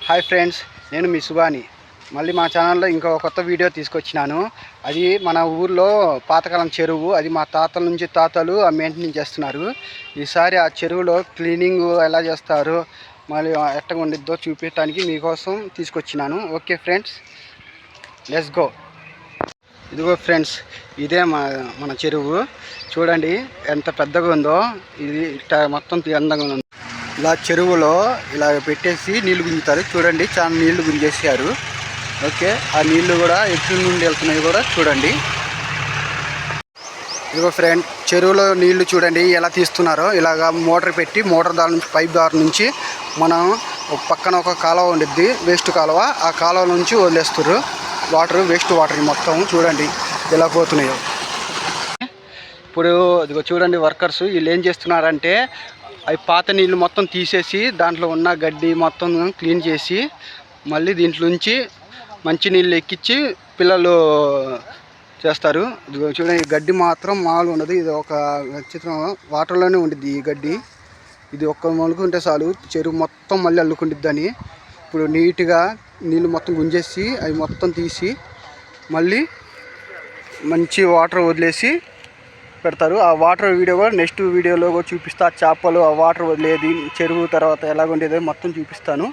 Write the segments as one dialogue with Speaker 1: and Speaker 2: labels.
Speaker 1: Hi friends, నేను మీ సుబాని. మళ్ళీ మా ఛానల్లో ఇంకో కొత్త వీడియో తీసుకొచ్చినాను. అది మన ఊర్లో పాతకాలం చెరువు. అది మా తాతల నుంచి తాతలు మెయింటెనెన్స్ చేస్తున్నారు. ఈసారి ఆ చెరువులో క్లీనింగ్ ఎలా చేస్తారో మళ్ళీ ఎట్టగా ఉండిద్దో చూపించడానికి మీకోసం తీసుకొచ్చినాను. Okay friends, let's go. ఇదిగో ఫ్రెండ్స్, ఇదే మన చెరువు. చూడండి ఎంత పెద్దగా ఉందో. ఇది మొత్తం అందంగా ఉంది. ఇలా చెరువులో ఇలా పెట్టేసి నీళ్లు గుంజుతారు. చూడండి, చాలా నీళ్లు గుంజేసారు. ఓకే, ఆ నీళ్లు కూడా ఎటు నుండి వెళ్తున్నాయి కూడా చూడండి. ఇదిగో ఫ్రెండ్, చెరువులో నీళ్లు చూడండి ఎలా తీస్తున్నారో. ఇలాగా మోటార్ పెట్టి, మోటార్ దారి నుంచి పైప్ దారి నుంచి మనం పక్కన ఒక కాలువ ఉండిద్ది, వేస్ట్ కాలువ. ఆ కాలువ నుంచి వదిలేస్తారు వాటర్, వేస్ట్ వాటర్ మొత్తం. చూడండి ఎలా పోతున్నాయో. ఇప్పుడు ఇదిగో చూడండి, వర్కర్స్ వీళ్ళు ఏం చేస్తున్నారంటే అవి పాత నీళ్ళు మొత్తం తీసేసి దాంట్లో ఉన్న గడ్డి మొత్తం క్లీన్ చేసి మళ్ళీ దీంట్లోంచి మంచి నీళ్ళు ఎక్కించి పిల్లలు చేస్తారు. చూడండి, ఈ గడ్డి మాత్రం మామూలుగా ఉండదు. ఇది ఒక చిత్రం వాటర్లోనే ఉండిద్ది ఈ గడ్డి. ఇది ఒక్క మొలుకుంటే చాలు చెరువు మొత్తం మళ్ళీ అల్లుకుండిద్దని. ఇప్పుడు నీట్గా నీళ్ళు మొత్తం గుంజేసి అవి మొత్తం తీసి మళ్ళీ మంచి వాటర్ వదిలేసి పెడతారు. ఆ వాటర్ వీడియో కూడా నెక్స్ట్ వీడియోలో కూడా చూపిస్తా. చేపలు ఆ వాటర్ వదిలేది, చెరువు తర్వాత ఎలాగ ఉండేదో మొత్తం చూపిస్తాను.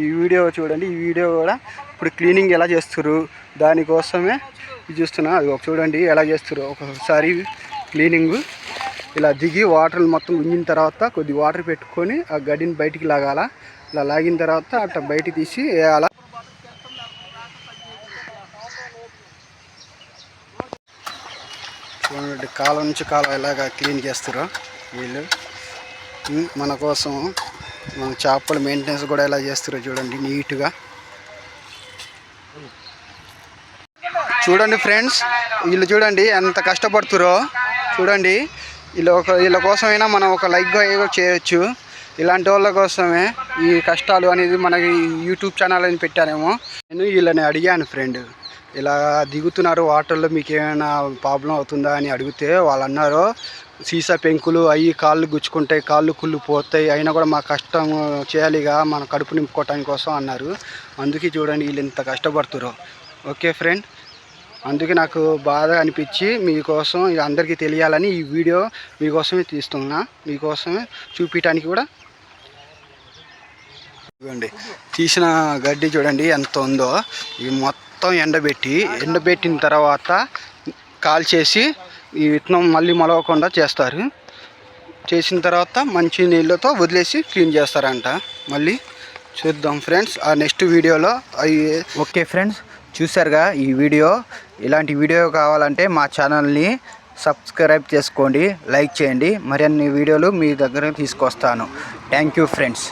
Speaker 1: ఈ వీడియో చూడండి. ఈ వీడియో కూడా ఇప్పుడు క్లీనింగ్ ఎలా చేస్తారు దానికోసమే చూస్తున్నా. అది ఒక చూడండి ఎలా చేస్తారు. ఒకసారి క్లీనింగ్ ఇలా దిగి వాటర్ మొత్తం గుంజిన తర్వాత కొద్ది వాటర్ పెట్టుకొని ఆ గడ్డిని బయటికి లాగాల. ఇలా లాగిన తర్వాత అట్లా బయటికి తీసి వేయాల. చూడండి, కాలం నుంచి కాలం ఎలాగా క్లీన్ చేస్తారో వీళ్ళు మన కోసం. మన చేపల మెయింటెనెన్స్ కూడా ఎలా చేస్తారో చూడండి నీట్గా. చూడండి ఫ్రెండ్స్, వీళ్ళు చూడండి ఎంత కష్టపడుతురో. చూడండి, వీళ్ళ కోసమైనా మనం ఒక లైక్ చేయొచ్చు. ఇలాంటి వాళ్ళ కోసమే ఈ కష్టాలు అనేది మనకి యూట్యూబ్ ఛానల్ అని పెట్టారేమో. నేను వీళ్ళని అడిగాను, ఫ్రెండ్ ఇలా దిగుతున్నారు వాటర్లో, మీకు ఏమైనా ప్రాబ్లం అవుతుందా అని అడిగితే వాళ్ళు అన్నారు సీసా పెంకులు అవి కాళ్ళు గుచ్చుకుంటాయి, కాళ్ళు కుళ్ళు పోతాయి, అయినా కూడా మా కష్టం చేయాలిగా మన కడుపు నింపుకోవటానికి కోసం అన్నారు. అందుకే చూడండి వీళ్ళు ఇంత కష్టపడుతున్నారు. ఓకే ఫ్రెండ్, అందుకే నాకు బాధ అనిపించి మీకోసం అందరికీ తెలియాలని ఈ వీడియో మీకోసమే తీస్తున్నా. మీకోసమే చూపించడానికి కూడా. చూడండి, తీసిన గడ్డి చూడండి ఎంత ఉందో. ఇవి మొత్తం ఎండబెట్టిన తర్వాత కాల్చేసి ఈ విత్తనం మళ్ళీ మొలవకుండా చేస్తారు. చేసిన తర్వాత మంచి నీళ్ళతో వదిలేసి క్లీన్ చేస్తారంట. మళ్ళీ చూద్దాం ఫ్రెండ్స్ ఆ నెక్స్ట్ వీడియోలో అవి. ఓకే ఫ్రెండ్స్, చూసారుగా ఈ వీడియో. ఇలాంటి వీడియో కావాలంటే మా ఛానల్ని సబ్స్క్రైబ్ చేసుకోండి, లైక్ చేయండి. మరిన్ని వీడియోలు మీ దగ్గర తీసుకొస్తాను. Thank you friends.